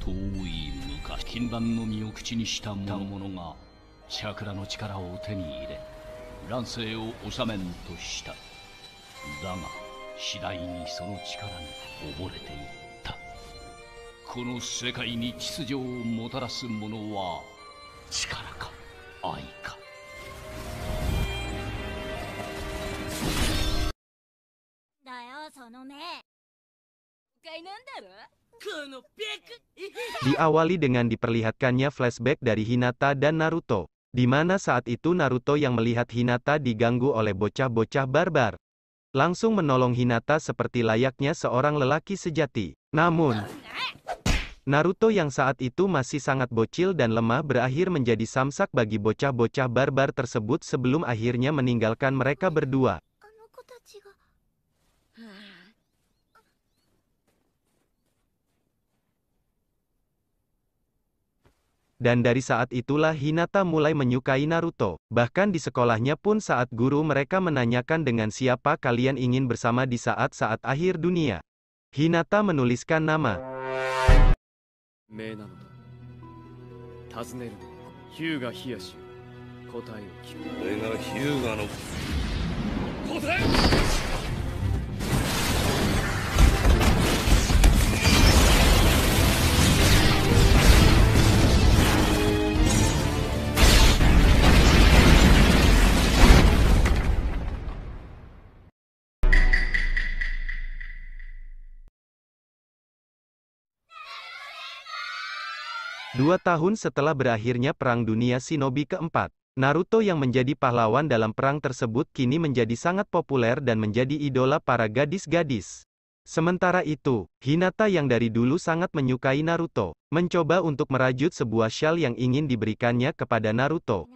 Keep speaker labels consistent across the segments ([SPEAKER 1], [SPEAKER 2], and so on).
[SPEAKER 1] 遠い昔、禁断の実を口にした者がチャクラの力を手に入れ、乱世を治めんとした。だが次第にその力に溺れていった。この世界に秩序をもたらすものは力か愛か。
[SPEAKER 2] だよその目。
[SPEAKER 3] Diawali dengan diperlihatkannya flashback dari Hinata dan Naruto, di mana saat itu Naruto yang melihat Hinata diganggu oleh bocah-bocah barbar. Langsung menolong Hinata seperti layaknya seorang lelaki sejati. Namun, Naruto yang saat itu masih sangat bocil dan lemah berakhir menjadi samsak bagi bocah-bocah barbar tersebut sebelum akhirnya meninggalkan mereka berdua. Dan dari saat itulah Hinata mulai menyukai Naruto. Bahkan di sekolahnya pun saat guru mereka menanyakan dengan siapa kalian ingin bersama di saat-saat akhir dunia, Hinata menuliskan nama. Dua tahun setelah berakhirnya Perang Dunia Shinobi keempat, Naruto yang menjadi pahlawan dalam perang tersebut kini menjadi sangat populer dan menjadi idola para gadis-gadis. Sementara itu, Hinata yang dari dulu sangat menyukai Naruto, mencoba untuk merajut sebuah syal yang ingin diberikannya kepada Naruto.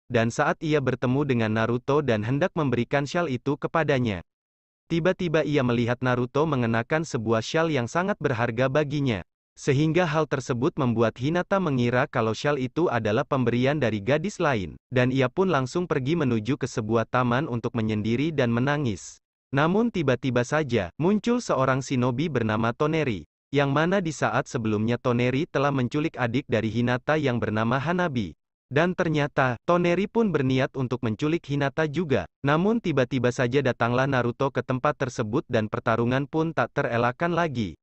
[SPEAKER 3] Dan saat ia bertemu dengan Naruto dan hendak memberikan syal itu kepadanya, tiba-tiba ia melihat Naruto mengenakan sebuah syal yang sangat berharga baginya. Sehingga hal tersebut membuat Hinata mengira kalau syal itu adalah pemberian dari gadis lain, dan ia pun langsung pergi menuju ke sebuah taman untuk menyendiri dan menangis. Namun tiba-tiba saja, muncul seorang shinobi bernama Toneri, yang mana di saat sebelumnya Toneri telah menculik adik dari Hinata yang bernama Hanabi. Dan ternyata, Toneri pun berniat untuk menculik Hinata juga. Namun tiba-tiba saja datanglah Naruto ke tempat tersebut dan pertarungan pun tak terelakkan lagi.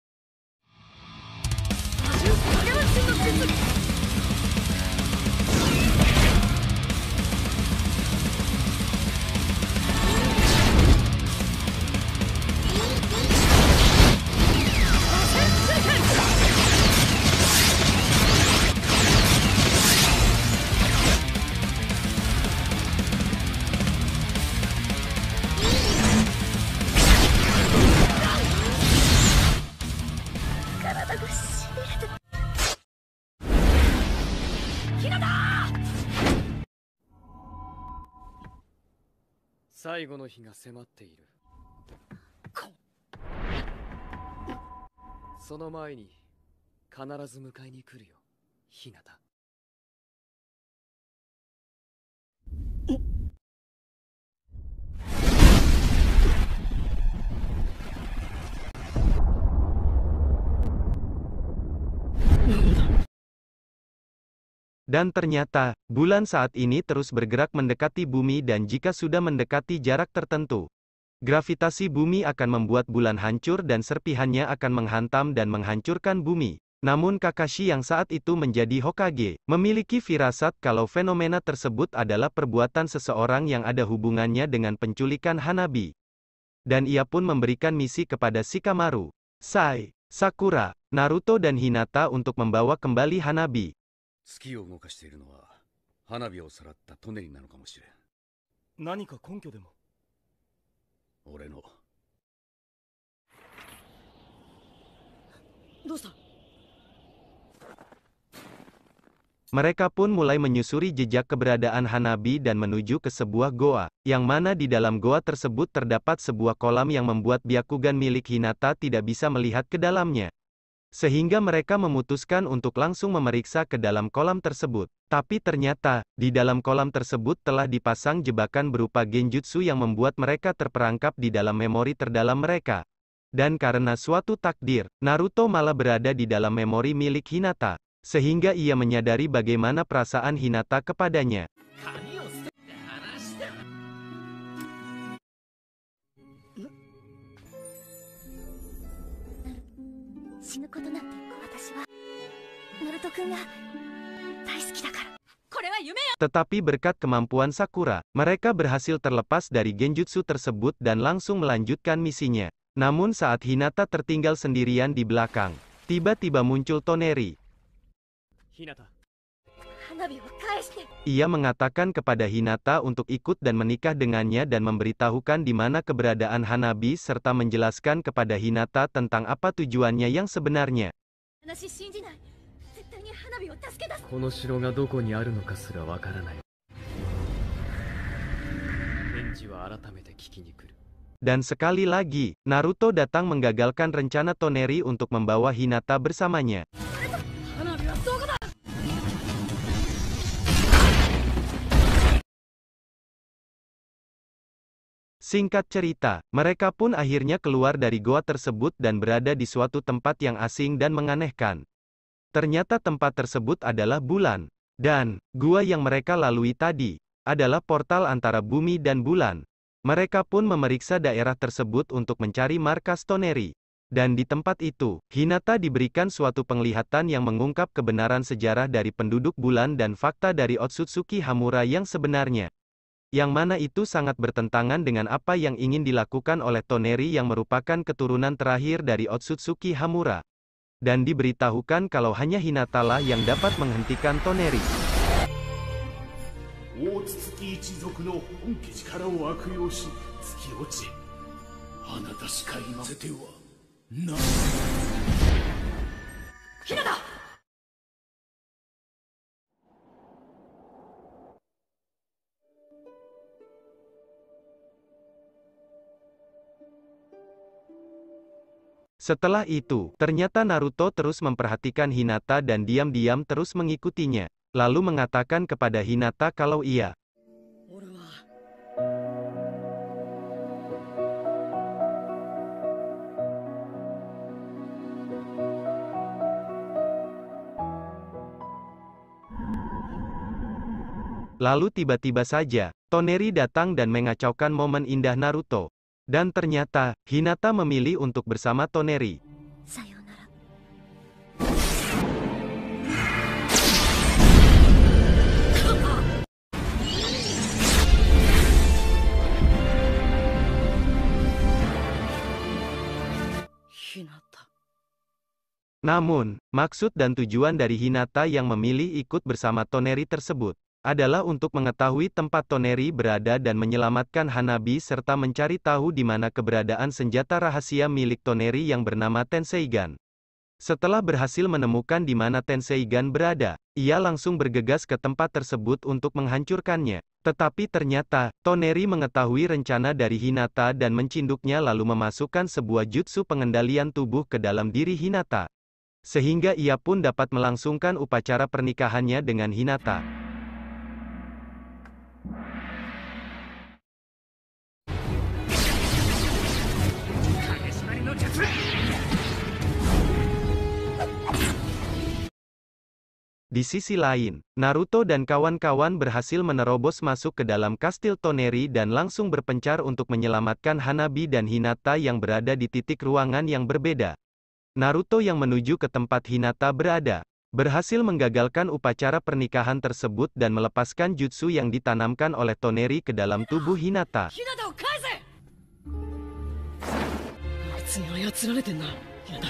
[SPEAKER 3] Dan ternyata, bulan saat ini terus bergerak mendekati bumi dan jika sudah mendekati jarak tertentu, gravitasi bumi akan membuat bulan hancur dan serpihannya akan menghantam dan menghancurkan bumi. Namun Kakashi yang saat itu menjadi Hokage, memiliki firasat kalau fenomena tersebut adalah perbuatan seseorang yang ada hubungannya dengan penculikan Hanabi. Dan ia pun memberikan misi kepada Shikamaru, Sai, Sakura, Naruto dan Hinata untuk membawa kembali Hanabi.
[SPEAKER 4] 月を動かしているのは花火をさらったトネリなのかもしれん。
[SPEAKER 5] 何か根拠でも？
[SPEAKER 4] 俺の。
[SPEAKER 5] どうした？
[SPEAKER 3] Mereka pun mulai menyusuri jejak keberadaan Hanabi dan menuju ke sebuah goa, yang mana di dalam goa tersebut terdapat sebuah kolam yang membuat Byakugan milik Hinata tidak bisa melihat ke dalamnya. Sehingga mereka memutuskan untuk langsung memeriksa ke dalam kolam tersebut. Tapi ternyata, di dalam kolam tersebut telah dipasang jebakan berupa genjutsu yang membuat mereka terperangkap di dalam memori terdalam mereka. Dan karena suatu takdir, Naruto malah berada di dalam memori milik Hinata. Sehingga ia menyadari bagaimana perasaan Hinata kepadanya.
[SPEAKER 2] 死ぬことなんて私はナルト君が大好きだから。これは夢よ。
[SPEAKER 3] Tetapi berkat kemampuan Sakura, mereka berhasil terlepas dari genjutsu tersebut dan langsung melanjutkan misinya. Namun saat Hinata tertinggal sendirian di belakang, tiba-tiba muncul Toneri.
[SPEAKER 5] ひなた、
[SPEAKER 2] 花火を返して。
[SPEAKER 3] Ia mengatakan kepada Hinata untuk ikut dan menikah dengannya dan memberitahukan di mana keberadaan Hanabi serta menjelaskan kepada Hinata tentang apa tujuannya yang sebenarnya.
[SPEAKER 2] 話信じない。絶対に花火を助け出す。
[SPEAKER 5] この城がどこにあるのかすらわからない。返事は改めて聞きに来る。
[SPEAKER 3] Dan sekali lagi, Naruto datang menggagalkan rencana Toneri untuk membawa Hinata bersamanya.
[SPEAKER 2] 花火はどこだ。
[SPEAKER 3] Singkat cerita, mereka pun akhirnya keluar dari goa tersebut dan berada di suatu tempat yang asing dan menganehkan. Ternyata tempat tersebut adalah bulan. Dan, gua yang mereka lalui tadi, adalah portal antara bumi dan bulan. Mereka pun memeriksa daerah tersebut untuk mencari markas Toneri. Dan di tempat itu, Hinata diberikan suatu penglihatan yang mengungkap kebenaran sejarah dari penduduk bulan dan fakta dari Otsutsuki Hamura yang sebenarnya. Yang mana itu sangat bertentangan dengan apa yang ingin dilakukan oleh Toneri yang merupakan keturunan terakhir dari Otsutsuki Hamura. Dan diberitahukan kalau hanya Hinata lah yang dapat menghentikan Toneri.
[SPEAKER 6] 大筒木一族の本家力を悪用し突き落ちあなたしかいませてはな。
[SPEAKER 2] ひなた。
[SPEAKER 3] Setelah itu, ternyata Naruto terus memperhatikan Hinata dan diam-diam terus mengikutinya. Lalu mengatakan kepada Hinata kalau ia
[SPEAKER 2] 俺は
[SPEAKER 3] Lalu tiba-tiba saja, Toneri datang dan mengacaukan momen indah Naruto. Dan ternyata, Hinata memilih untuk bersama Toneri.
[SPEAKER 2] さようなら。 ひなた。
[SPEAKER 3] Namun, maksud dan tujuan dari Hinata yang memilih ikut bersama Toneri tersebut, adalah untuk mengetahui tempat Toneri berada dan menyelamatkan Hanabi serta mencari tahu di mana keberadaan senjata rahasia milik Toneri yang bernama Tenseigan. Setelah berhasil menemukan di mana Tenseigan berada, ia langsung bergegas ke tempat tersebut untuk menghancurkannya. Tetapi ternyata, Toneri mengetahui rencana dari Hinata dan mencinduknya lalu memasukkan sebuah jutsu pengendalian tubuh ke dalam diri Hinata. Sehingga ia pun dapat melangsungkan upacara pernikahannya dengan Hinata. Di sisi lain, Naruto dan kawan-kawan berhasil menerobos masuk ke dalam kastil Toneri dan langsung berpencar untuk menyelamatkan Hanabi dan Hinata yang berada di titik ruangan yang berbeda. Naruto yang menuju ke tempat Hinata berada, berhasil menggagalkan upacara pernikahan tersebut dan melepaskan jutsu yang ditanamkan oleh Toneri ke dalam tubuh Hinata.
[SPEAKER 2] ひなたを返せ。
[SPEAKER 5] あいつに操られてんな。ひなた。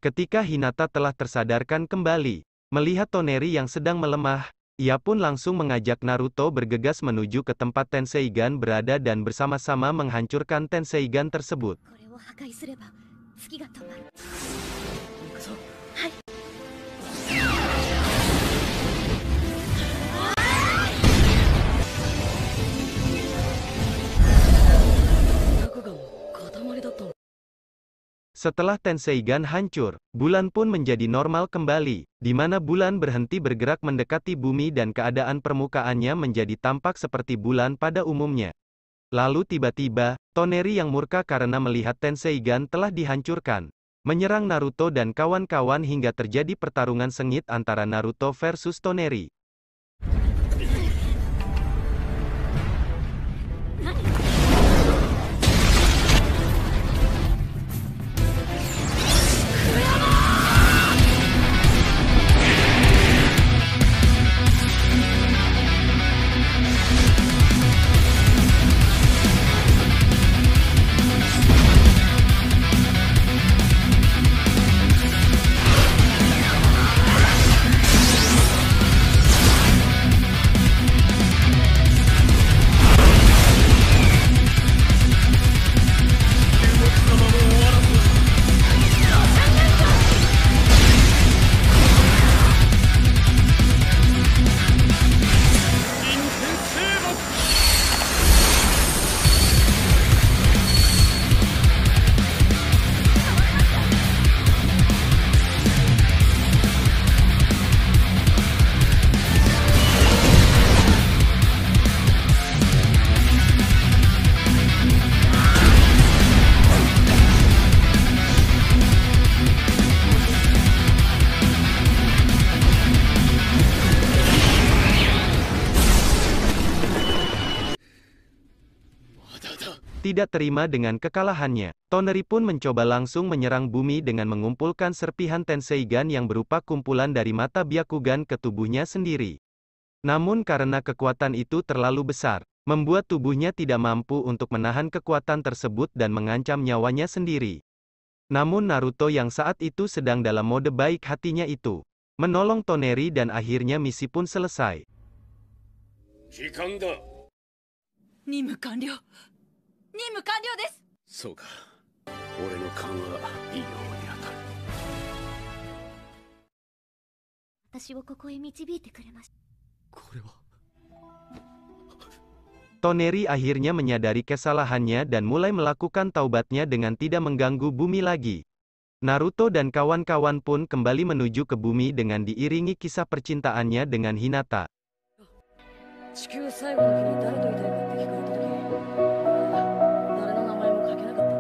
[SPEAKER 3] Ketika Hinata telah tersadarkan kembali, melihat Toneri yang sedang melemah, ia pun langsung mengajak Naruto bergegas menuju ke tempat Tenseigan berada dan bersama-sama menghancurkan Tenseigan tersebut.
[SPEAKER 2] これを破壊すれば月が止まる。
[SPEAKER 5] 行くぞ。
[SPEAKER 3] Setelah Tenseigan hancur, bulan pun menjadi normal kembali, di mana bulan berhenti bergerak mendekati bumi dan keadaan permukaannya menjadi tampak seperti bulan pada umumnya. Lalu tiba-tiba, Toneri yang murka karena melihat Tenseigan telah dihancurkan, menyerang Naruto dan kawan-kawan hingga terjadi pertarungan sengit antara Naruto versus Toneri. Tidak terima dengan kekalahannya, Toneri pun mencoba langsung menyerang bumi dengan mengumpulkan serpihan Tenseigan yang berupa kumpulan dari mata Byakugan ke tubuhnya sendiri. Namun karena kekuatan itu terlalu besar, membuat tubuhnya tidak mampu untuk menahan kekuatan tersebut dan mengancam nyawanya sendiri. Namun Naruto yang saat itu sedang dalam mode baik hatinya itu, menolong Toneri dan akhirnya misi pun selesai.
[SPEAKER 4] 時間だ。
[SPEAKER 2] 任務完了。任務完了です。
[SPEAKER 4] そうか。俺の勘はいいように当たる。
[SPEAKER 2] 私をここへ導いてくれました。
[SPEAKER 5] これは
[SPEAKER 3] Toneri akhirnya menyadari kesalahannya dan mulai melakukan taubatnya dengan tidak mengganggu bumi lagi. Naruto dan kawan-kawan pun kembali menuju ke bumi dengan diiringi kisah percintaannya dengan Hinata.
[SPEAKER 5] 地球最後の日に誰といたいかって聞かれた時誰の名前も書けなかった。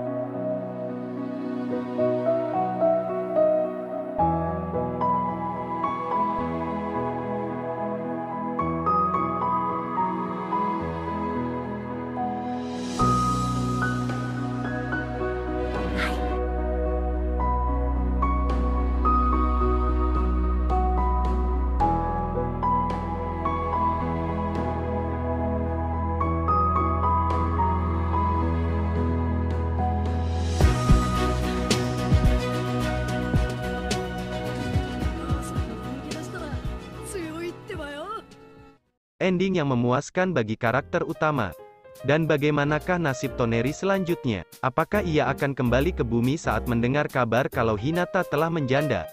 [SPEAKER 3] Ending yang memuaskan bagi karakter utama. Dan bagaimanakah nasib Toneri selanjutnya? Apakah ia akan kembali ke bumi saat mendengar kabar kalau Hinata telah menjanda?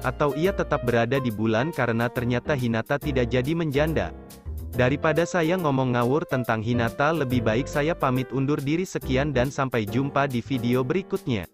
[SPEAKER 3] Atau ia tetap berada di bulan karena ternyata Hinata tidak jadi menjanda? Daripada saya ngomong ngawur tentang Hinata, lebih baik saya pamit undur diri. Sekian dan sampai jumpa di video berikutnya.